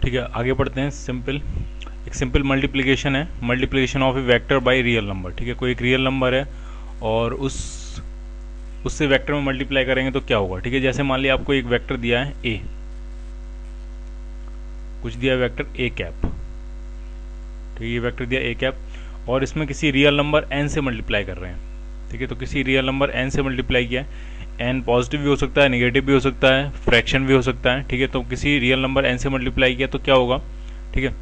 ठीक है, आगे बढ़ते हैं। एक सिंपल मल्टीप्लिकेशन है, multiplication of A vector by real number. ठीक है, कोई एक रियल नंबर है और उससे वेक्टर में मल्टीप्लाई करेंगे तो क्या होगा। ठीक है, जैसे मान लिया आपको एक वेक्टर दिया है ए, कुछ दिया है वेक्टर ए कैप। ठीक है, ये वेक्टर दिया ए कैप और इसमें किसी रियल नंबर एन से मल्टीप्लाई कर रहे हैं। ठीक है, तो किसी रियल नंबर एन से मल्टीप्लाई किया है। एन पॉजिटिव भी हो सकता है, नेगेटिव भी हो सकता है, फ्रैक्शन भी हो सकता है। ठीक है, तो किसी रियल नंबर एन से मल्टीप्लाई किया तो क्या होगा। ठीक है,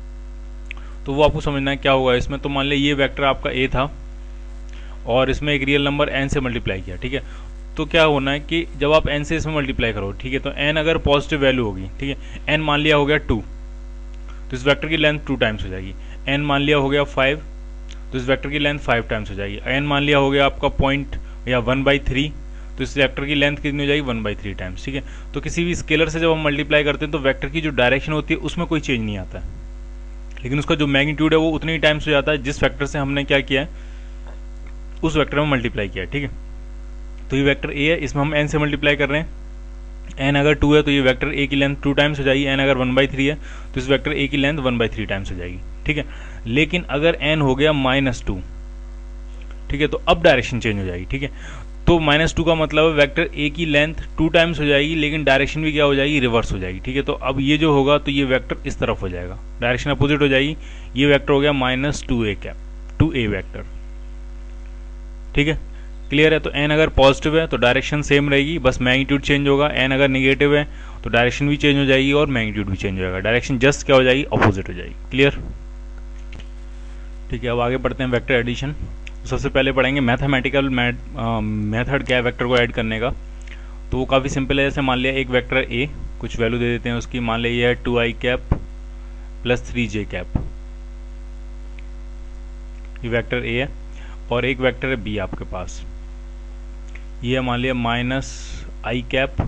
तो वो आपको समझना है क्या होगा इसमें। तो मान लिया ये वेक्टर आपका ए था और इसमें एक रियल नंबर एन से मल्टीप्लाई किया। ठीक है, तो क्या होना है कि जब आप एन से इसमें मल्टीप्लाई करो, ठीक है, तो एन अगर पॉजिटिव वैल्यू होगी, ठीक है, एन मान लिया हो गया 2, तो इस वेक्टर की लेंथ 2 टाइम्स हो जाएगी। एन मान लिया हो गया 5, तो इस वेक्टर की लेंथ 5 टाइम्स हो जाएगी। एन मान लिया हो गया आपका पॉइंट या 1/3, तो इस वेक्टर की लेंथ कितनी हो जाएगी 1/3 टाइम्स। ठीक है, तो किसी भी स्केलर से जब हम मल्टीप्लाई करते हैं तो वेक्टर की जो डायरेक्शन होती है उसमें कोई चेंज नहीं आता है, लेकिन उसका जो मैग्नीट्यूड है वो उतनी ही टाइम्स हो जाता है जिस वेक्टर से हमने क्या किया है, उस वेक्टर में मल्टीप्लाई किया है। ठीक है, तो ये वेक्टर ए है, इसमें हम एन से मल्टीप्लाई कर रहे हैं। एन अगर 2 है तो ये वेक्टर ए की लेंथ 2 टाइम्स हो जाएगी। एन अगर 1/3 है तो इस वेक्टर ए की लेंथ 1/3 टाइम्स हो जाएगी। ठीक है, लेकिन अगर एन हो गया -2, ठीक है, तो अब डायरेक्शन चेंज हो जाएगी। ठीक है, तो -2 का मतलब है वेक्टर ए की लेंथ 2 टाइम्स हो जाएगी, लेकिन डायरेक्शन भी क्या हो जाएगी, रिवर्स हो जाएगी। ठीक है, तो अब ये जो होगा तो ये वेक्टर इस तरफ हो जाएगा, डायरेक्शन अपोजिट हो जाएगी। ये वेक्टर हो गया -2a कैप, 2a वेक्टर। ठीक है, क्लियर है। तो एन अगर पॉजिटिव है तो डायरेक्शन सेम रहेगी, बस मैग्नीट्यूड चेंज होगा। एन अगर नेगेटिव है तो डायरेक्शन भी चेंज हो जाएगी और मैग्नीट्यूड भी चेंज हो जाएगा, डायरेक्शन जस्ट क्या हो जाएगी, अपोजिट हो जाएगी। क्लियर। ठीक है, अब आगे बढ़ते हैं वेक्टर एडिशन। सबसे पहले पढ़ेंगे मैथमेटिकल मेथड क्या है वेक्टर को ऐड करने का। तो वो काफ़ी सिंपल है। जैसे मान लिया एक वेक्टर ए, कुछ वैल्यू दे देते हैं उसकी, मान लिया ये है 2i cap plus 3j cap, ये वेक्टर ए है। और एक वेक्टर है बी आपके पास, ये है मान लिया -i cap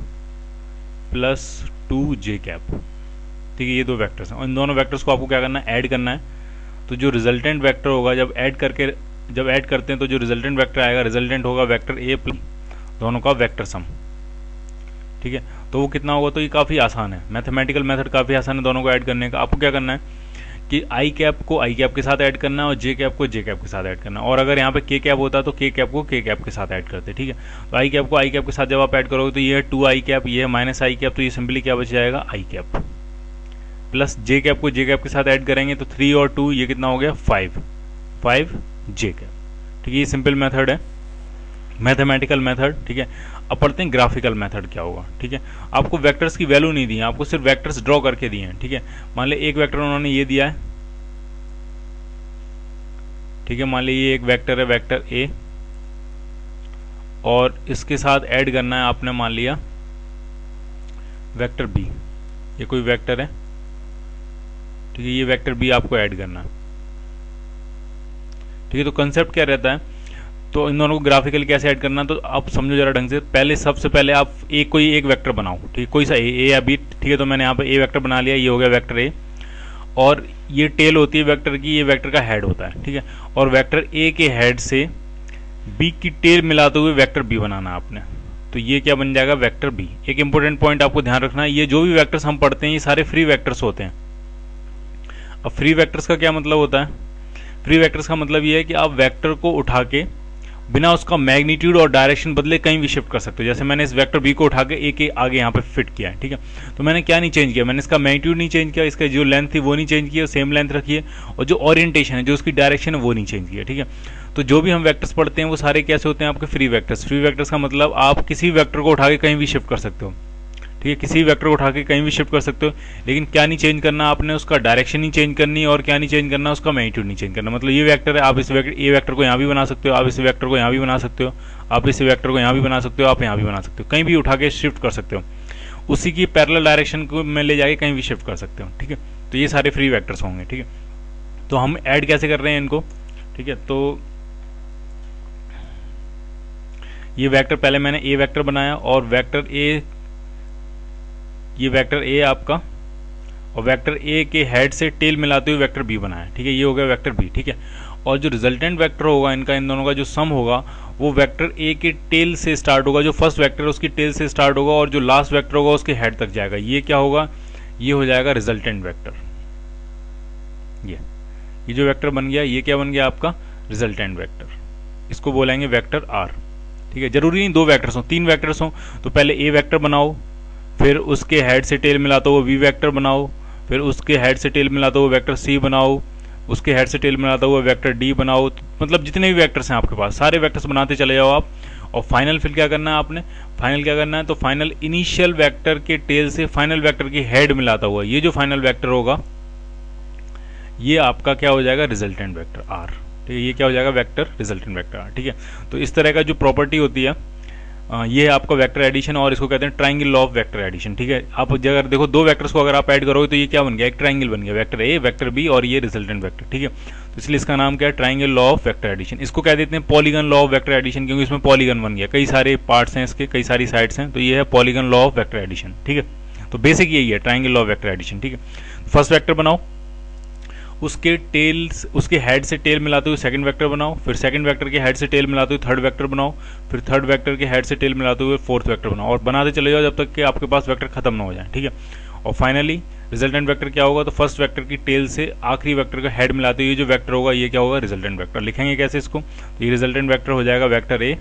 plus 2j cap. ठीक है, ये दो वेक्टर्स हैं और इन दोनों वेक्टर्स को आपको क्या करना है, ऐड करना है। तो जो रिजल्टेंट वेक्टर होगा जब ऐड करते हैं तो जो रिजल्टेंट वेक्टर आएगा, रिजल्टेंट होगा वेक्टर ए प्लस दोनों का वेक्टर सम। ठीक है, तो वो कितना होगा। तो ये काफ़ी आसान है, मैथमेटिकल मेथड काफ़ी आसान है दोनों को ऐड करने का। आपको क्या करना है कि आई कैप को आई कैप के साथ ऐड करना है और जे कैप को जे कैप के साथ ऐड करना है। और अगर यहाँ पे के कैप होता तो के कैप को के कैप के साथ ऐड करते। ठीक है, तो आई कैप को आई कैप के साथ जब आप ऐड करोगे तो ये है 2i कैप, ये है -i कैप, तो ये सिंपली क्या बच जाएगा, आई कैप। प्लस जे कैप को जे कैप के साथ ऐड करेंगे तो 3 और 2 ये कितना हो गया, 5 जे कैप। ठीक है, ये सिंपल मेथड है, मैथमेटिकल मेथड। ठीक है, अब पढ़ते हैं ग्राफिकल मेथड क्या होगा। ठीक है, आपको वेक्टर्स की वैल्यू नहीं दी है, आपको सिर्फ वेक्टर्स ड्रॉ करके दिए हैं। ठीक है, मान लिया एक वेक्टर उन्होंने ये दिया है। ठीक है, मान लिया ये एक वेक्टर है, वेक्टर ए, और इसके साथ ऐड करना है आपने मान लिया वेक्टर बी, ये कोई वेक्टर है। ठीक है, ये वेक्टर बी आपको ऐड करना है। ठीक है, तो कंसेप्ट क्या रहता है, तो इन दोनों को ग्राफिकली कैसे ऐड करना, तो आप समझो जरा ढंग से। पहले सबसे पहले आप कोई एक वेक्टर बनाओ। ठीक है, कोई सा ए या बी। ठीक है, तो मैंने यहाँ पे ए वेक्टर बना लिया, ये हो गया वेक्टर ए, और ये टेल होती है वेक्टर की, ये वेक्टर का हेड होता है। ठीक है, और वेक्टर ए के हेड से बी की टेल मिलाते हुए वेक्टर बी बनाना आपने, तो ये क्या बन जाएगा, वेक्टर बी। एक इंपॉर्टेंट पॉइंट आपको ध्यान रखना है, ये जो भी वेक्टर्स हम पढ़ते हैं ये सारे फ्री वेक्टर्स होते हैं। अब फ्री वेक्टर्स का क्या मतलब होता है, फ्री वेक्टर्स का मतलब ये है कि आप वेक्टर को उठा के बिना उसका मैग्नीट्यूड और डायरेक्शन बदले कहीं भी शिफ्ट कर सकते हो। जैसे मैंने इस वेक्टर बी को उठा के ए के आगे यहाँ पे फिट किया है। ठीक है, तो मैंने क्या नहीं चेंज किया, मैंने इसका मैग्नीट्यूड नहीं चेंज किया, इसका जो लेंथ थी वो नहीं चेंज किया, सेम लेंथ रखी है, और जो ओरिएंटेशन है, जो उसकी डायरेक्शन है वो नहीं चेंज किया। ठीक है, तो जो भी हम वेक्टर्स पढ़ते हैं वो सारे कैसे होते हैं, आपके फ्री वेक्टर्स। फ्री वेक्टर्स का मतलब आप किसी वेक्टर को उठा के कहीं भी शिफ्ट कर सकते हो। ठीक है, किसी वेक्टर को उठा के कहीं भी शिफ्ट कर सकते हो, लेकिन क्या नहीं चेंज करना आपने, उसका डायरेक्शन नहीं चेंज करनी, और क्या नहीं चेंज करना, उसका मैग्नीट्यूड नहीं चेंज करना। मतलब ये वेक्टर है, आप इस ए वेक्टर को यहाँ भी बना सकते हो, आप इस वेक्टर को यहाँ भी बना सकते हो, आप इस वेक्टर को यहाँ भी बना सकते हो, आप यहाँ भी बना सकते हो, कहीं भी उठा के शिफ्ट कर सकते हो, उसी की पैरेलल डायरेक्शन को में ले जाके कहीं भी शिफ्ट कर सकते हो। ठीक है, तो ये सारे फ्री वेक्टर्स होंगे। ठीक है, तो हम ऐड कैसे कर रहे हैं इनको। ठीक है, तो ये वेक्टर पहले मैंने ए वेक्टर बनाया, और वेक्टर ए, ये वेक्टर ए आपका, और वेक्टर ए के हेड से टेल मिलाते हुए वेक्टर बी बनाया। ठीक है, ये हो गया वेक्टर बी। ठीक है, और जो रिजल्टेंट वेक्टर होगा इनका, इन दोनों का जो सम होगा वो वेक्टर ए के टेल से स्टार्ट होगा, जो फर्स्ट वेक्टर है उसकी टेल से स्टार्ट होगा, और जो लास्ट वेक्टर होगा उसके हेड तक जाएगा। ये क्या होगा, ये हो जाएगा रिजल्टेंट वेक्टर। ये जो वेक्टर बन गया ये क्या बन गया आपका रिजल्टेंट वेक्टर, इसको बोलेंगे वेक्टर आर। ठीक है, जरूरी नहीं 2 वेक्टर्स हो, 3 वेक्टर्स हो तो पहले ए वेक्टर बनाओ, फिर उसके हेड से टेल मिलाते हुए वी वेक्टर बनाओ, फिर उसके हेड से टेल मिलाते हुए वेक्टर सी बनाओ, उसके हेड से टेल मिलाता हुआ वेक्टर डी बनाओ। मतलब जितने भी वेक्टर्स हैं आपके पास सारे वेक्टर्स बनाते चले जाओ आप। और फाइनल फिर क्या करना है आपने, फाइनल क्या करना है, तो फाइनल इनिशियल वेक्टर के टेल से फाइनल वेक्टर की हेड मिलाता हुआ ये जो फाइनल वेक्टर होगा ये आपका क्या हो जाएगा रिजल्टेंट वेक्टर आर। ठीक है, ये क्या हो जाएगा वेक्टर रिजल्टेंट वेक्टर आर। ठीक है, तो इस तरह का जो प्रॉपर्टी होती है ये है आपका वेक्टर एडिशन, और इसको कहते हैं triangle law of vector addition. ठीक है, आप अगर देखो 2 वेक्टर्स को अगर आप ऐड करोगे तो ये क्या बन गया, एक ट्रायंगल बन गया, वेक्टर ए वेक्टर बी और ये रिजल्टेंट वेक्टर। ठीक है, तो इसलिए इसका नाम क्या है triangle law of vector addition. इसको कह देते हैं polygon law of vector addition, क्योंकि इसमें पॉलीगन बन गया, कई सारे पार्ट्स हैं इसके, कई सारी साइड्स हैं, तो ये है polygon law of vector addition. ठीक है, तो बेसिक यही है triangle law of vector addition. ठीक है, फर्स्ट वेक्टर बनाओ, उसके टेल्स उसके हेड से टेल मिलाते हुए सेकंड वेक्टर बनाओ, फिर सेकंड वेक्टर के हेड से टेल मिलाते हुए थर्ड वेक्टर बनाओ, फिर थर्ड वेक्टर के हेड से टेल मिलाते हुए फोर्थ वेक्टर बनाओ, और बनाते चले जाओ जब तक कि आपके पास वेक्टर खत्म ना हो जाए। ठीक है, और फाइनली रिजल्टेंट वेक्टर क्या होगा, तो फर्स्ट वेक्टर की टेल से आखिरी वेक्टर का हेड मिलाते हुए जो वेक्टर होगा ये क्या होगा रिजल्टेंट वेक्टर। लिखेंगे कैसे इसको, तो ये रिजल्टेंट वेक्टर हो जाएगा vector A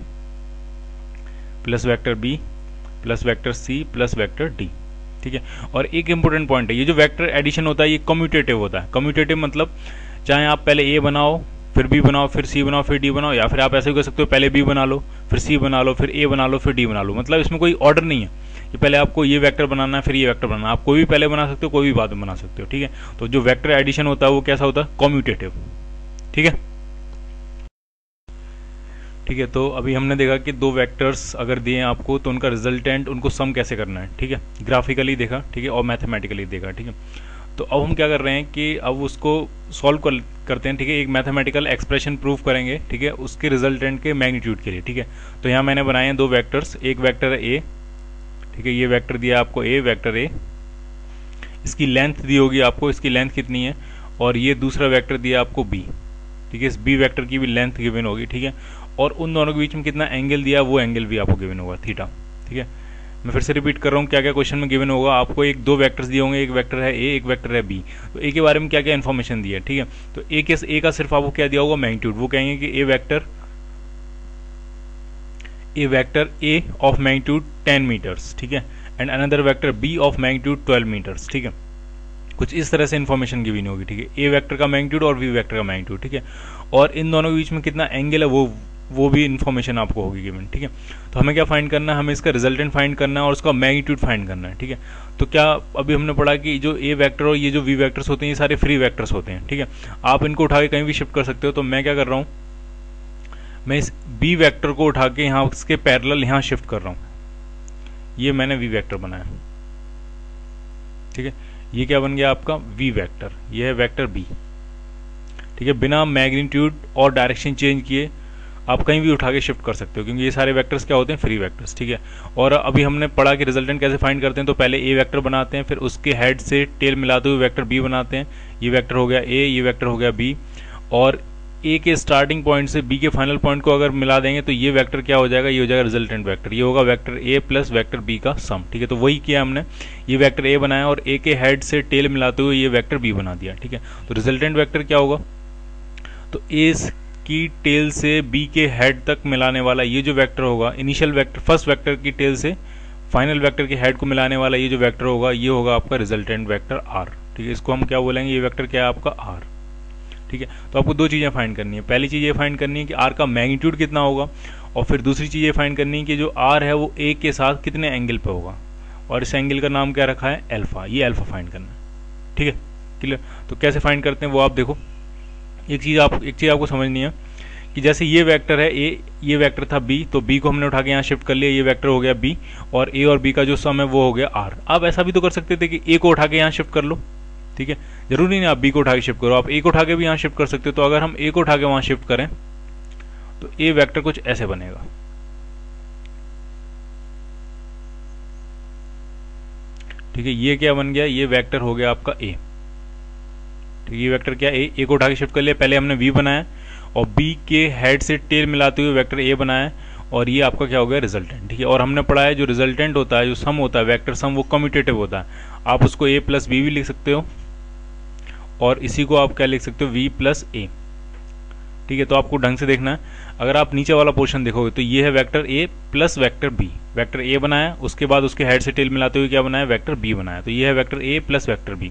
plus vector B plus vector C plus vector D. ठीक है, और एक इंपॉर्टेंट पॉइंट है, ये जो वेक्टर एडिशन होता है ये कम्यूटेटिव होता है। कम्यूटेटिव मतलब चाहे आप पहले ए बनाओ फिर बी बनाओ फिर सी बनाओ फिर डी बनाओ, या फिर आप ऐसे भी कर सकते हो पहले बी बना लो फिर सी बना लो फिर ए बना लो फिर डी बना लो। मतलब इसमें कोई ऑर्डर नहीं है कि पहले आपको ये वेक्टर बनाना है फिर ये वेक्टर बनाना है, आप कोई भी पहले बना सकते हो कोई भी बाद में बना सकते हो। ठीक है, तो जो वेक्टर एडिशन होता है वो कैसा होता है कम्यूटेटिव। ठीक है, ठीक है, तो अभी हमने देखा कि 2 वेक्टर्स अगर दिए आपको तो उनका रिजल्टेंट उनको सम कैसे करना है। ठीक है, ग्राफिकली देखा, ठीक है, और मैथमेटिकली देखा। ठीक है, तो अब हम क्या कर रहे हैं कि अब उसको सॉल्व करते हैं। ठीक है, एक मैथमेटिकल एक्सप्रेशन प्रूफ करेंगे। ठीक है, उसके रिजल्टेंट के मैग्नीट्यूड के लिए। ठीक है, तो यहाँ मैंने बनाए हैं 2 वेक्टर्स, एक वेक्टर है ए। ठीक है, ये वेक्टर दिया आपको ए, वेक्टर ए, इसकी लेंथ दी होगी आपको, इसकी लेंथ कितनी है, और ये दूसरा वेक्टर दिया आपको बी। ठीक है, इस बी वेक्टर की भी लेंथ गिवन होगी। ठीक है, और उन दोनों के बीच में कितना एंगल दिया वो एंगल भी आपको गिवन होगा थीटा। ठीक है, मैं फिर से रिपीट कर रहा हूँ क्या क्या क्वेश्चन में गिवन होगा आपको। 2 वेक्टर्स दिए होंगे, एक वेक्टर है ए एक वेक्टर है बी। तो ए के बारे में क्या क्या इन्फॉर्मेशन दी है। ठीक है, तो ए का सिर्फ आपको क्या दिया होगा मैग्नीट्यूड। वो कहेंगे कि a vector A of magnitude 10 metres. ठीक है, and another vector B of magnitude 12 metres. ठीक है, कुछ इस तरह से इन्फॉर्मेशन गिवन होगी। ठीक है, ए वेक्टर का मैग्नीट्यूड और बी वेक्टर का मैग्नीट्यूड। ठीक है, और इन दोनों के बीच में कितना एंगल है वो भी इन्फॉर्मेशन आपको होगी गिवन। ठीक है, तो हमें क्या फाइंड करना है, हमें इसका रिजल्टेंट फाइंड करना है और उसका मैग्नीट्यूड फाइंड करना है। ठीक है, तो क्या अभी हमने पढ़ा कि जो ए वेक्टर और ये जो वी वेक्टर्स होते हैं ये सारे फ्री वेक्टर्स होते हैं। ठीक है, आप इनको उठा के कहीं भी शिफ्ट कर सकते हो। तो मैं क्या कर रहा हूँ, मैं इस बी वेक्टर को उठा के यहाँ उसके पैरेलल यहाँ शिफ्ट कर रहा हूँ, ये मैंने वी वेक्टर बनाया। ठीक है, ये क्या बन गया आपका वी वेक्टर, ये है वेक्टर बी। ठीक है, बिना मैग्नीट्यूड और डायरेक्शन चेंज किए आप कहीं भी उठा के शिफ्ट कर सकते हो, क्योंकि ये सारे वेक्टर्स क्या होते हैं फ्री वेक्टर्स। ठीक है, और अभी हमने पढ़ा कि रिजल्टेंट कैसे फाइंड करते हैं। तो पहले ए वेक्टर बनाते हैं, फिर उसके हेड से टेल मिलाते हुए वेक्टर बी बनाते हैं। ये वेक्टर हो गया ए, ये वेक्टर हो गया बी, और ए के स्टार्टिंग पॉइंट से बी के फाइनल पॉइंट को अगर मिला देंगे तो ये वेक्टर क्या हो जाएगा, ये हो जाएगा रिजल्टेंट वेक्टर। ये होगा vector A plus vector B का सम। ठीक है, तो वही किया हमने, ये वेक्टर ए बनाया और ए के हेड से टेल मिलाते हुए ये वेक्टर बी बना दिया। ठीक है, तो रिजल्टेंट वेक्टर क्या होगा, तो ए की टेल से बी के हेड तक मिलाने वाला ये जो वेक्टर होगा, इनिशियल वेक्टर फर्स्ट वेक्टर की टेल से फाइनल वेक्टर के हेड को मिलाने वाला ये जो वेक्टर होगा, ये होगा आपका रिजल्टेंट वेक्टर आर। ठीक है, इसको हम क्या बोलेंगे, ये वेक्टर क्या है आपका आर। ठीक है, तो आपको 2 चीजें फाइंड करनी है। पहली चीज ये फाइंड करनी है कि आर का मैग्नीट्यूड कितना होगा, और फिर दूसरी चीज ये फाइंड करनी है कि जो आर है वो ए के साथ कितने एंगल पे होगा, और इस एंगल का नाम क्या रखा है अल्फा। ये अल्फा फाइंड करना है। ठीक है, क्लियर। तो कैसे फाइंड करते हैं वो आप देखो। एक चीज आपको समझनी है कि जैसे ये वेक्टर है ए, ये वेक्टर था बी, तो बी को हमने उठा के यहाँ शिफ्ट कर लिया, ये वेक्टर हो गया बी, और ए और बी का जो सम है वो हो गया आर। आप ऐसा भी तो कर सकते थे कि ए को उठा के यहाँ शिफ्ट कर लो। ठीक है, जरूरी नहीं आप बी को उठा के शिफ्ट करो, आप ए को उठा के भी यहाँ शिफ्ट कर सकते हो। तो अगर हम ए को उठा के वहां शिफ्ट करें तो ए वेक्टर कुछ ऐसे बनेगा। ठीक है, ये क्या बन गया, ये वेक्टर हो गया आपका ए। ठीक है, ये वेक्टर क्या ए को उठा के शिफ्ट कर लिया, पहले हमने वी बनाया और बी के हेड से टेल मिलाते हुए वेक्टर ए बनाया, और ये आपका क्या हो गया रिजल्टेंट। ठीक है, और हमने पढ़ा है जो रिजल्टेंट होता है, जो सम होता है वेक्टर सम, वो कम्यूटेटिव होता है। आप उसको a प्लस बी भी लिख सकते हो और इसी को आप क्या लिख सकते हो v प्लस ए। ठीक है, तो आपको ढंग से देखना है। अगर आप नीचे वाला पोर्शन देखोगे तो ये है vector a plus vector b। Vector a बनाया, उसके बाद उसके हेड से टेल मिलाते हुए क्या बनाया, वेक्टर b बनाया। तो ये है vector a plus vector b।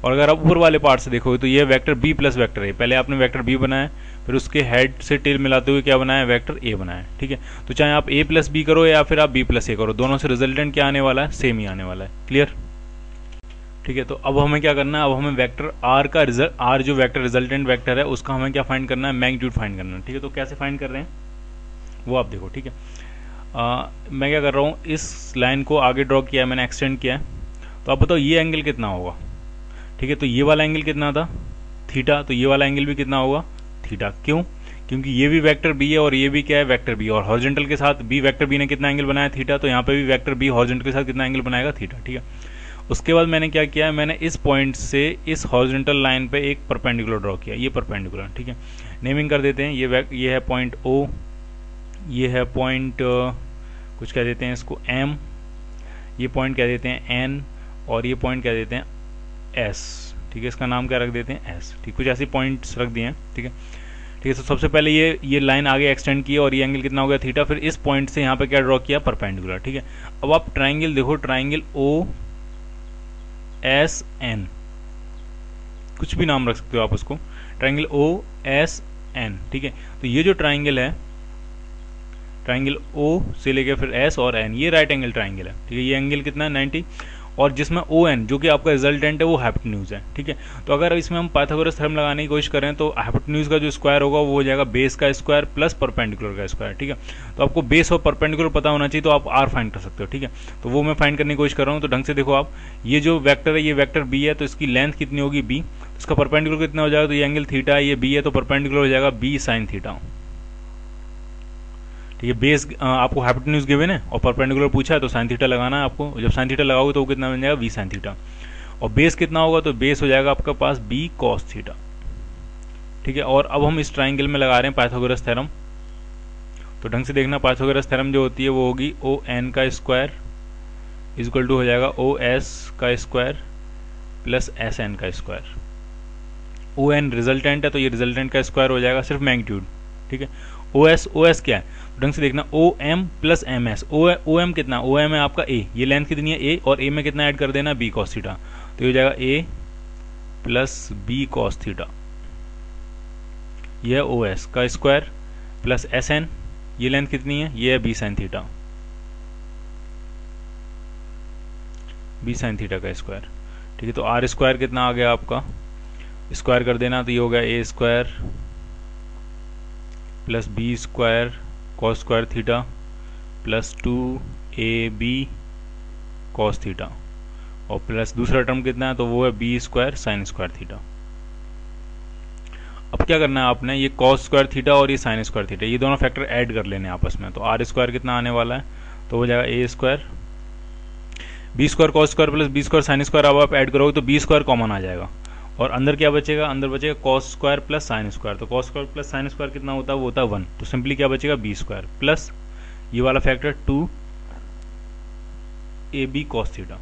और अगर आप ऊपर वाले पार्ट से देखोगे तो ये है vector b plus vector a। पहले आपने वेक्टर b बनाया, फिर उसके हेड से टेल मिलाते हुए क्या बनाया, वेक्टर a बनाया। ठीक है, तो चाहे आप a प्लस बी करो या फिर आप b प्लस a करो, दोनों से रिजल्टेंट क्या आने वाला है, सेम ही आने वाला है। क्लियर? ठीक है, तो अब हमें क्या करना है, अब हमें वेक्टर r का r जो वेक्टर रिजल्टेंट वेक्टर है उसका हमें क्या फाइंड करना है, मैग्नीट्यूड फाइंड करना है। ठीक है, तो कैसे फाइंड कर रहे हैं वो आप देखो। ठीक है, मैं क्या कर रहा हूँ, इस लाइन को आगे ड्रॉ किया है मैंने, एक्सटेंड किया है। तो आप बताओ ये एंगल कितना होगा। ठीक है, तो ये वाला एंगल कितना था, थीटा। तो ये वाला एंगल भी कितना होगा, थीटा। क्यों? क्योंकि ये भी वेक्टर बी है और ये भी क्या है, वेक्टर बी। और हॉरिजॉन्टल के साथ बी, वेक्टर बी ने कितना एंगल बनाया, थीटा। तो यहाँ पे भी वेक्टर बी हॉरिजॉन्टल के साथ कितना एंगल बनाएगा, थीटा। ठीक है, उसके बाद मैंने क्या किया है, मैंने इस पॉइंट से इस हॉरिजॉन्टल लाइन पे एक परपेंडिकुलर ड्रॉ किया, ये परपेंडिकुलर। ठीक है, नेमिंग कर देते हैं। ये है पॉइंट ओ, ये है पॉइंट कुछ कह देते हैं इसको एम, ये पॉइंट कह देते हैं एन, और ये पॉइंट कह देते हैं एस। ठीक है, इसका नाम क्या रख देते हैं, एस। ठीक, कुछ ऐसे पॉइंट्स रख दिए हैं। ठीक है, ठीक है, तो सबसे पहले ये लाइन आगे एक्सटेंड की और ये एंगल कितना हो गया, थीटा। फिर इस पॉइंट से यहाँ पे क्या ड्रॉ किया, परपेंडिकुलर। ठीक है, अब आप ट्राइंगल देखो, ट्राइंगल ओ एस एन, कुछ भी नाम रख सकते हो आप उसको, ट्राइंगल ओ एस एन। ठीक है, तो ये जो ट्राइंगल है, ट्राइंगल ओ से लेके फिर एस और एन, ये राइट एंगल ट्राइंगल है। ठीक है, ये एंगल कितना है, 90, और जिसमें ओ एन जो कि आपका रिजल्टेंट है वो हाइपोटेन्यूज है। ठीक है, तो अगर इसमें हम पाइथागोरस थ्योरम लगाने की कोशिश करें तो हाइपोटेन्यूज का जो स्क्वायर होगा वो हो जाएगा बेस का स्क्वायर प्लस परपेंडिकुलर का स्क्वायर। ठीक है, तो आपको बेस और परपेंडिकुलर पता होना चाहिए, तो आप आर फाइंड कर सकते हो। ठीक है, तो वो मैं फाइंड करने की कोशिश कर रहा हूँ। तो ढंग से देखो आप, ये जो वेक्टर है ये वेक्टर बी है, तो इसकी लेंथ कितनी होगी, बी। तो इसका परपेंडिकुलर कितना हो जाएगा, तो ये एंगल थीटा है, ये बी है, तो परपेंडिकुलर हो जाएगा बी साइन थीटा। ठीक है, बेस आपको हाइपोटेन्यूज गिवन है और परपेंडिकुलर पूछा है, तो साइन थीटा लगाना है आपको। जब साइन थीटा लगाओगे तो वो कितना बन जाएगा, वी साइन थीटा। और बेस कितना होगा, तो बेस हो जाएगा आपका पास बी कॉस थीटा। ठीक है, और अब हम इस ट्राइंगल में लगा रहे हैं पाइथागोरस थ्योरम। तो ढंग से देखना, पाइथागोरस थ्योरम जो होती है वो होगी ओ एन का स्क्वायर इज इक्वल टू हो जाएगा ओ एस का स्क्वायर प्लस एस एन का स्क्वायर। ओ एन रिजल्टेंट है, तो ये रिजल्टेंट का स्क्वायर हो जाएगा सिर्फ मैग्नीट्यूड। ठीक है, ओ एस क्या है, ढंग से देखना, O M plus M S. O M कितना, ओ एम है आपका ए, ये लेंथ कितनी है ए, और ए में कितना ऐड कर देना, बी कॉस थीटा। तो ये हो जाएगा A plus B cos theta, यह ओ एस का स्क्वायर प्लस एस एन, ये लेंथ कितनी है, ये है B sine theta, B sine theta का स्क्वायर। ठीक है, तो आर स्क्वायर कितना आ गया आपका, स्क्वायर कर देना, तो ये हो गया A square plus B square cos square theta plus 2ab cos theta, और प्लस दूसरा टर्म कितना है, तो वो है B square sine square theta. अब क्या करना है आपने, ये कॉस स्क्वायर थीटा और ये साइन स्क्वायर थीटा, ये दोनों फैक्टर ऐड कर लेने आपस में। तो आर स्क्वायर कितना आने वाला है, तो हो जाएगा A square B square cos square plus B square sine square. अब आप ऐड करोगे तो बी स्क्वायर कॉमन आ जाएगा, और अंदर क्या बचेगा, अंदर बचेगा cos square plus sine square. तो cos square plus sine square कितना होता है, वो होता है 1। तो सिंपली क्या बचेगा, बी स्क्वायर प्लस ये वाला factor 2ab cos theta.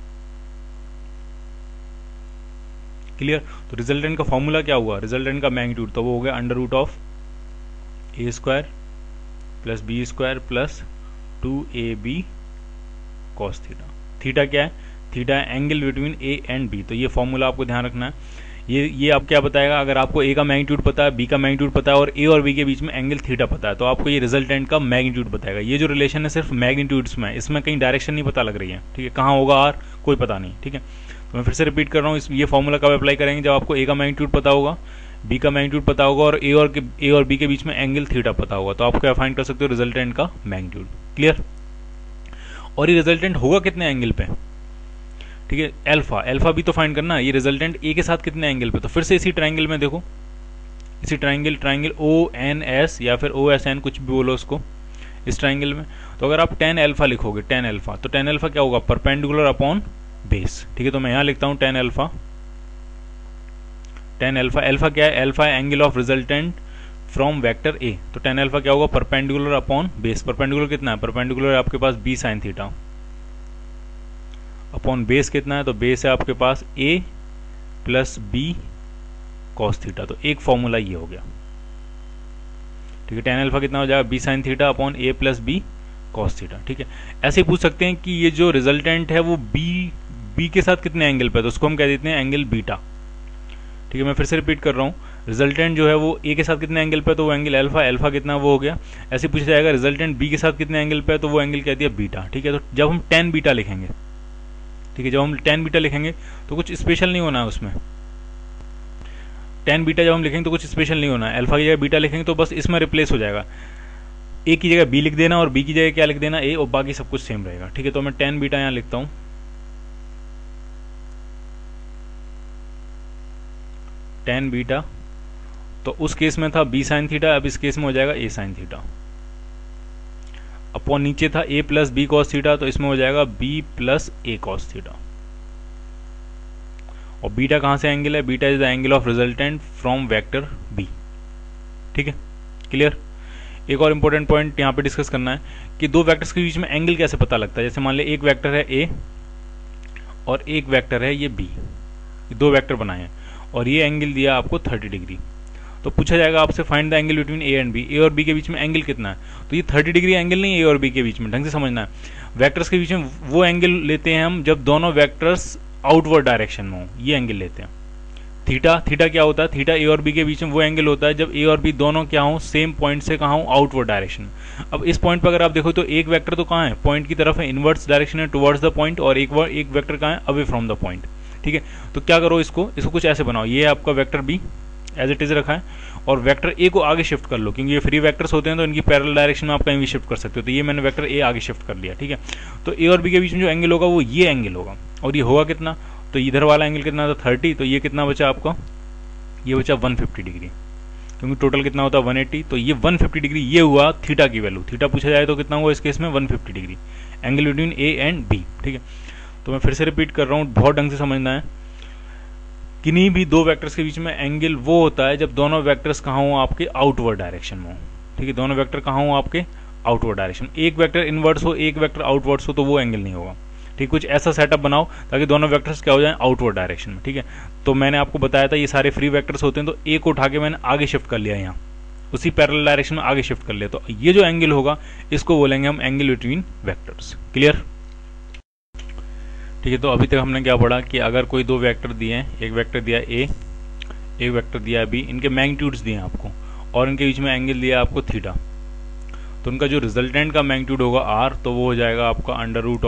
Clear? तो रिजल्टेंट का फॉर्मूला क्या हुआ, रिजल्टेंट का मैग्नीट्यूड, तो वो हो गया under root of A square plus B square plus 2ab cos theta. Theta क्या है, थीटा है angle between A and B. तो ये फॉर्मूला आपको ध्यान रखना है। ये आप क्या बताएगा, अगर आपको ए का मैग्नीट्यूड पता है, बी का मैग्नीट्यूड पता है और ए और बी के बीच में एंगल थीटा पता है, तो आपको ये रिजल्टेंट का मैग्नीट्यूड बताएगा। ये जो रिलेशन है सिर्फ मैग्नीट्यूड्स में, इसमें कहीं डायरेक्शन नहीं पता लग रही है। ठीक है, कहाँ होगा आर कोई पता नहीं। ठीक है, तो मैं फिर से रिपीट कर रहा हूँ, ये फॉर्मूला कब अप्लाई करेंगे, जब आपको ए का मैग्नीट्यूड पता होगा, बी का मैग्नीट्यूड पता होगा और ए और बी के बीच में एंगल थीटा पता होगा, तो आप क्या फाइंड कर सकते हो, रिजल्टेंट का मैग्नीट्यूड। क्लियर? और ये रिजल्टेंट होगा कितने एंगल पे, ठीक है, अल्फा, अल्फा भी तो फाइंड करना है। ये रिजल्टेंट ए के साथ कितने एंगल पे, तो फिर से इसी ट्राइंगल में देखो, इसी ट्राइंगल ओ एन एस या फिर ओ एस एन कुछ भी बोलो उसको, इस ट्राइंगल में। तो अगर आप tan अल्फा लिखोगे, tan अल्फा, तो tan अल्फा क्या होगा, परपेंडिकुलर अपॉन बेस। ठीक है, तो मैं यहां लिखता हूं tan अल्फा, अल्फा क्या है, अल्फा है angle of resultant from vector A. तो tan अल्फा क्या होगा, परपेंडिकुलर अपॉन बेस। परपेंडिकुलर कितना है, परपेंडिकुलर आपके पास B sine theta upon base कितना है, तो बेस है आपके पास a plus B cos theta, तो एक फॉर्मूला ये हो गया। ठीक है, टेन अल्फा कितना हो जाएगा, बी साइन थीटा अपॉन ए प्लस बी कॉस थीटा। ठीक है, ऐसे ही पूछ सकते हैं कि ये जो रिजल्टेंट है वो बी के साथ कितने एंगल पे है, तो उसको हम कह देते हैं एंगल बीटा। ठीक है, मैं फिर से रिपीट कर रहा हूँ, रिजल्टेंट जो है वो ए के साथ कितने एंगल पे है, तो वो एंगल अल्फा, अल्फा कितना वो हो गया। ऐसे पूछा जाएगा रिजल्टेंट बी के साथ कितने एंगल पे है, तो वो एंगल कह दिया बीटा। ठीक है, तो जब हम टेन बीटा लिखेंगे, ठीक है, जब हम टेन बीटा लिखेंगे तो कुछ स्पेशल नहीं होना है उसमें। टेन बीटा जब हम लिखेंगे तो कुछ स्पेशल नहीं होना है, अल्फा की जगह बीटा लिखेंगे तो बस इसमें रिप्लेस हो जाएगा, ए की जगह बी लिख देना और बी की जगह क्या लिख देना, ए, और बाकी सब कुछ सेम रहेगा। ठीक है, तो मैं टेन बीटा यहां लिखता हूं, टेन बीटा, तो उस केस में था बी साइन थीटा, अब इस केस में हो जाएगा ए साइन थीटा, अपॉन नीचे था A plus B cos theta, तो इसमें हो जाएगा B plus A cos theta. और बीटा कहां से एंगल है, beta is the angle of resultant from vector B. ठीक है, क्लियर। एक और इंपॉर्टेंट पॉइंट यहां पे डिस्कस करना है कि दो वेक्टर्स के बीच में एंगल कैसे पता लगता है। जैसे मान ले एक वेक्टर है ए और एक वेक्टर है ये बी, दो वेक्टर बनाए हैं और ये एंगल दिया आपको 30 डिग्री, तो पूछा जाएगा आपसे find the angle between A and B, A और बी के बीच में एंगल कितना है। तो ये 30 डिग्री एंगल नहीं है ए और बी के बीच में, ढंग से समझना है। वेक्टर्स के बीच में वो एंगल लेते हैं हम जब दोनों वेक्टर्स आउटवर्ड डायरेक्शन में हो, ये एंगल लेते हैं। थीटा, थीटा क्या होता है, थीटा ए और बी के बीच में वो एंगल होता है जब ए और बी दोनों क्या हो, सेम पॉइंट से कहाँ हो, आउटवर्ड डायरेक्शन। अब इस पॉइंट पर अगर आप देखो तो एक वेक्टर तो कहाँ है, पॉइंट की तरफ है, इनवर्स डायरेक्शन है टुवर्ड्स द पॉइंट, और एक वेक्टर कहाँ है, अवे फ्रॉम द पॉइंट। ठीक है, तो क्या करो, इसको कुछ ऐसे बनाओ, ये आपका vector B as it is रखा है और वेक्टर ए को आगे शिफ्ट कर लो, क्योंकि ये फ्री वेक्टर्स होते हैं तो इनकी पैरेलल डायरेक्शन में आप कहीं भी शिफ्ट कर सकते हो। तो ये मैंने वेक्टर ए आगे शिफ्ट कर लिया। ठीक है, तो ए और बी के बीच में जो एंगल होगा वो ये एंगल होगा, और ये होगा कितना, तो इधर वाला एंगल कितना था 30, तो ये कितना बचा आपका, ये बचा 150 डिग्री, क्योंकि टोटल कितना होता है 180, तो ये 150 डिग्री ये हुआ थीटा की वैल्यू। थीटा पूछा जाए तो कितना हुआ इस केस में 150 degree, angle between A and B. ठीक है, तो मैं फिर से रिपीट कर रहा हूँ, बहुत ढंग से समझना है। किन्हीं भी दो वेक्टर्स के बीच में एंगल वो होता है जब दोनों वेक्टर्स कहाँ हो, आपके आउटवर्ड डायरेक्शन में हो। ठीक है, दोनों वेक्टर कहाँ हो, आपके आउटवर्ड डायरेक्शन। एक वेक्टर इनवर्ड्स हो, एक वेक्टर आउटवर्ड्स हो, तो वो एंगल नहीं होगा। ठीक, कुछ ऐसा सेटअप बनाओ ताकि दोनों वेक्टर्स क्या हो जाएं, आउटवर्ड डायरेक्शन में। ठीक है, तो मैंने आपको बताया था ये सारे फ्री वेक्टर्स होते हैं, तो ए को उठा के मैंने आगे शिफ्ट कर लिया, यहाँ उसी पैरेलल डायरेक्शन में आगे शिफ्ट कर लिया, तो ये जो एंगल होगा इसको बोलेंगे हम एंगल बिटवीन वेक्टर्स। क्लियर। ठीक है, तो अभी तक हमने क्या पढ़ा कि अगर कोई दो वेक्टर दिए हैं, एक वेक्टर दिया ए, एक वेक्टर दिया बी, इनके मैग्नीट्यूड्स दिए हैं आपको और इनके बीच में एंगल दिया आपको थीटा, तो उनका जो रिजल्टेंट का मैग्नीट्यूड होगा आर, तो वो हो जाएगा आपका under root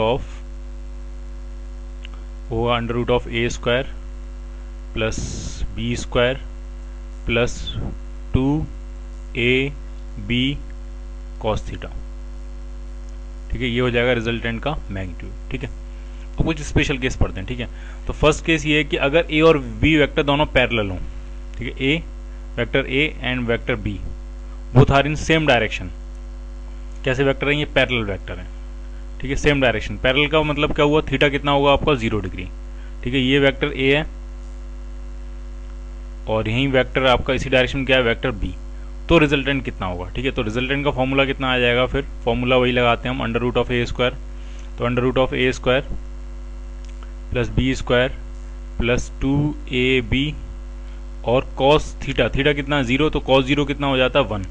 of A square plus B square plus 2ab cos theta. ठीक है, ये हो जाएगा रिजल्टेंट का मैग्नीट्यूड। ठीक है, तो कुछ स्पेशल केस पढ़ते हैं। ठीक है, तो फर्स्ट केस ये है कि अगर ए और बी वेक्टर दोनों पैरेलल हों, ठीक है, A vector A and vector B both are in same direction. कैसे वेक्टर हैं, ये पैरेलल वेक्टर हैं। ठीक है, सेम डायरेक्शन। पैरेलल का मतलब क्या हुआ, थीटा कितना होगा आपका 0 डिग्री। ठीक है, ये वेक्टर ए है और यही वेक्टर आपका इसी डायरेक्शन में क्या है, वेक्टर बी, तो रिजल्टेंट कितना होगा। ठीक है, तो रिजल्टेंट का फॉर्मूला कितना आ जाएगा, फिर फॉर्मूला वही लगाते हैं हम, under root of A square, तो under root of A square plus B square plus 2ab और कॉस थीटा, थीटा कितना 0, तो कॉस 0 कितना हो जाता है 1।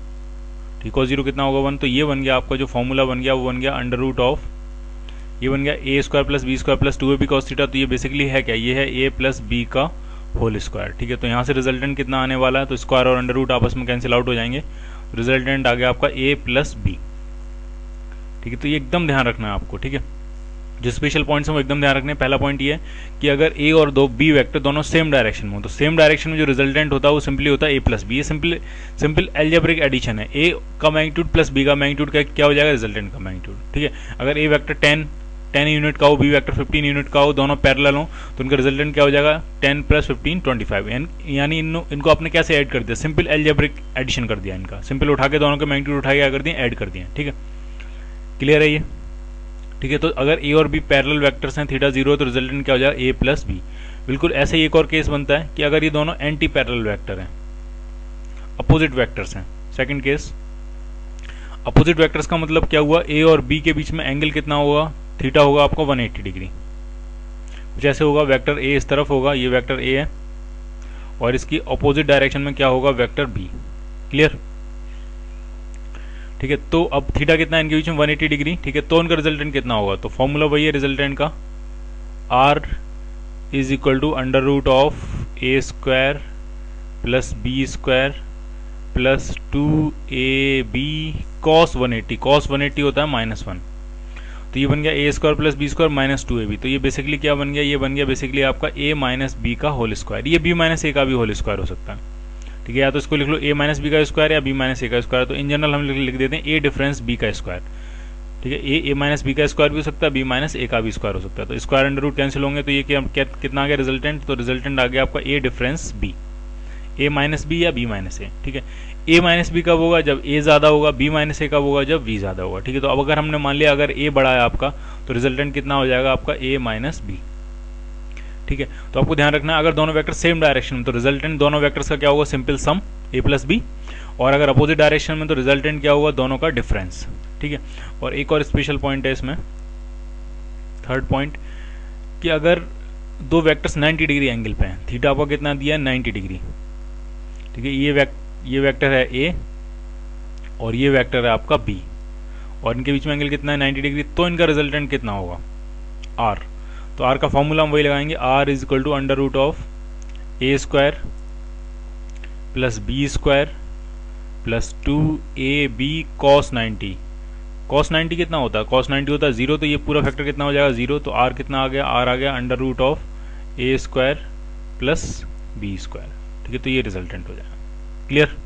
ठीक, कॉस 0 कितना होगा 1, तो ये बन गया आपका जो फॉर्मूला बन गया वो बन गया अंडर रूट ऑफ, ये बन गया A square plus B square plus 2ab cos theta. तो ये बेसिकली है क्या, ये है ए प्लस बी का होल स्क्वायर। ठीक है, तो यहाँ से रिजल्टेंट कितना आने वाला है, तो स्क्वायर और अंडर रूट आपस में कैंसिल आउट हो जाएंगे, रिजल्टेंट आ गया आपका ए प्लस बी। ठीक है, तो ये एकदम ध्यान रखना है आपको। ठीक है, जो स्पेशल पॉइंट्स हैं वो एकदम ध्यान रखने। पहला पॉइंट ये है कि अगर ए और दो बी वेक्टर दोनों सेम डायरेक्शन में हो, तो सेम डायरेक्शन में जो रिजल्टेंट होता है वो सिंपली होता है ए प्लस बी। ये सिंपल एल्जेब्रिक एडिशन है, ए का मैग्नीट्यूड प्लस बी का मैग्नीट्यूड क्या हो जाएगा, रिजल्टेंट का मैग्नीट्यूड। ठीक है, अगर ए वेक्टर 10 यूनिट का हो, बी वेक्टर 15 यूनिट का हो, दोनों पैरेलल हो, तो उनका रिजल्टेंट क्या हो जाएगा 10 प्लस 15 25। यानी इनको आपने कैसे ऐड कर दिया, सिंपल एल्जेब्रिक एडिशन कर दिया इनका, सिंपल उठा के दोनों के मैग्नीट्यूड उठा के क्या कर दिए, ऐड कर दिए। ठीक है, क्लियर है ये। ठीक है, तो अगर ए और बी पैरेलल वेक्टर्स हैं, थीटा 0 है, तो रिजल्टेंट क्या हो जाएगा ए प्लस बी। बिल्कुल ऐसे ही एक और केस बनता है कि अगर ये दोनों एंटी पैरेलल वेक्टर हैं, अपोजिट वेक्टर्स हैं। सेकंड केस, अपोजिट वेक्टर्स का मतलब क्या हुआ, ए और बी के बीच में एंगल कितना होगा, थीटा होगा आपको 180 डिग्री। जैसे होगा वेक्टर ए इस तरफ होगा, ये वेक्टर ए है, और इसकी अपोजिट डायरेक्शन में क्या होगा, वेक्टर बी। क्लियर? ठीक है, तो अब थीटा कितना है इनके बीच में, 180 डिग्री। ठीक है, तो इनका रिजल्टेंट कितना होगा, तो फॉर्मूला वही है रिजल्टेंट का, R is equal to under root of A square plus B square plus 2ab cos 180। Cos 180 होता है -1, तो ये बन गया A square plus B square minus 2ab। तो ये बेसिकली क्या बन गया, ये बन गया बेसिकली आपका a माइनस बी का होल स्क्वायर। ये b माइनस ए का भी होल स्क्वायर हो सकता है। ठीक है, या तो इसको लिख लो a माइनस बी का स्क्वायर या b माइनस ए का स्क्वायर। तो इन जनरल हम लिख देते हैं a डिफरेंस b का स्क्वायर। ठीक है, a माइनस बी का स्क्वायर भी हो सकता है, b माइनस ए का भी स्क्वायर हो सकता है। तो स्क्वायर अंडर रूट कैंसिल होंगे, तो ये कितना आ गया रिजल्टेंट, तो रिजल्टेंट आ गया आपका a difference b, a minus B या b माइनस ए। ठीक है, a माइनस बी कब होगा, जब a ज़्यादा होगा, b माइनस ए कब होगा, जब v ज़्यादा होगा। ठीक है, तो अब अगर हमने मान लिया अगर a बड़ा है आपका, तो रिजल्टेंट कितना हो जाएगा आपका a माइनस बी। ठीक है, तो आपको ध्यान रखना है अगर दोनों वेक्टर सेम डायरेक्शन में, तो रिजल्टेंट दोनों वेक्टर्स का क्या होगा, simple sum a plus B, और अगर अपोजिट डायरेक्शन में तो रिजल्टेंट क्या होगा, दोनों का डिफरेंस। ठीक है, और एक और स्पेशल पॉइंट है इसमें, थर्ड पॉइंट, कि अगर दो वेक्टर्स 90 डिग्री एंगल पे हैं, थीटा आपको कितना दिया है, 90 डिग्री। ठीक है, ये वेक्टर है a और ये वेक्टर है आपका b, और इनके बीच में एंगल कितना है, 90 डिग्री। तो इनका रिजल्टेंट कितना होगा, r। तो r का फॉर्मूला हम वही लगाएंगे, r is equal to under root of A square plus B square plus 2ab cos 90। Cos 90 कितना होता है, कॉस 90 होता है 0, तो ये पूरा फैक्टर कितना हो जाएगा, 0। तो r कितना आ गया, r आ गया under root of A square plus B square. ठीक है, तो ये रिजल्टेंट हो जाएगा। क्लियर?